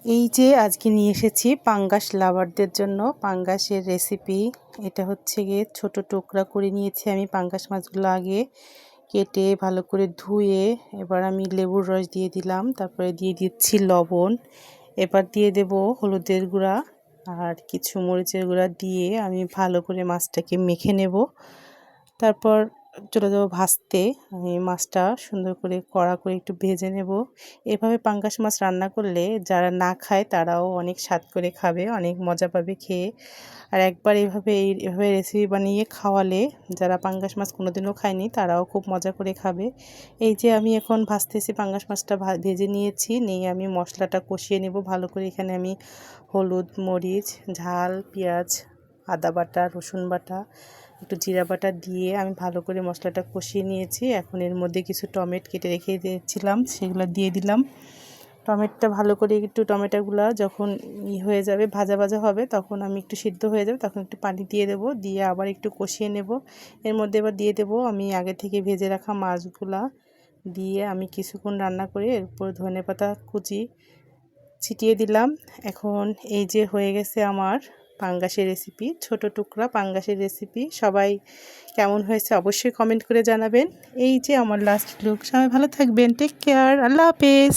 এই যে আজকে নিয়ে এসেছি পাঙ্গাস লাভারদের জন্য পাঙ্গাসের রেসিপি। এটা হচ্ছে গিয়ে ছোট টুকরা করে নিয়েছি আমি পাঙ্গাস মাছগুলো আগে কেটে ভালো করে ধুয়ে। এবার আমি লেবুর রস দিয়ে দিলাম, তারপরে দিয়ে দিচ্ছি লবণ, এবার দিয়ে দেব হলুদের গুঁড়া আর কিছু মরিচের গুঁড়া দিয়ে আমি ভালো করে মাছটাকে মেখে নেব। তারপর চলে যাব ভাজতে। আমি মাছটা সুন্দর করে কড়া করে একটু ভেজে নেব। এভাবে পাঙ্গাস মাছ রান্না করলে যারা না খায় তারাও অনেক স্বাদ করে খাবে, অনেক মজা পাবে খেয়ে। আর একবার এভাবে রেসিপি বানিয়ে খাওয়ালে যারা পাঙ্গাস মাছ কোনোদিনও খায়নি তারাও খুব মজা করে খাবে। এই যে আমি এখন ভাজতেছি, পাঙ্গাস মাছটা ভেজে নিয়েছি, নিয়ে আমি মশলাটা কষিয়ে নেব ভালো করে। এখানে আমি হলুদ, মরিচ, ঝাল, পেঁয়াজ, আদা বাটা, রসুন বাটা, একটু জিরা বাটা দিয়ে আমি ভালো করে মশলাটা কষিয়ে নিয়েছি। এখন এর মধ্যে কিছু টমেটো কেটে রেখে দিয়েছিলাম সেগুলো দিয়ে দিলাম। টমেটোটা ভালো করে একটু টমেটোগুলো যখন হয়ে যাবে, ভাজা ভাজা হবে, তখন আমি একটু সিদ্ধ হয়ে যাবে, তখন একটু পানি দিয়ে দেবো, দিয়ে আবার একটু কষিয়ে নেব। এর মধ্যে এবার দিয়ে দেবো আমি আগে থেকে ভেজে রাখা মাছগুলা, দিয়ে আমি কিছুক্ষণ রান্না করে এরপর ধনেপাতা কুচি ছিটিয়ে দিলাম। এখন এই যে হয়ে গেছে আমার পাঙ্গাসের রেসিপি, ছোট টুকরা পাঙ্গাসের রেসিপি। সবাই কেমন হয়েছে অবশ্যই কমেন্ট করে জানাবেন। এই যে আমার লাস্ট লুক। সবাই ভালো থাকবেন, টেক কেয়ার, আল্লাহ হাফেজ।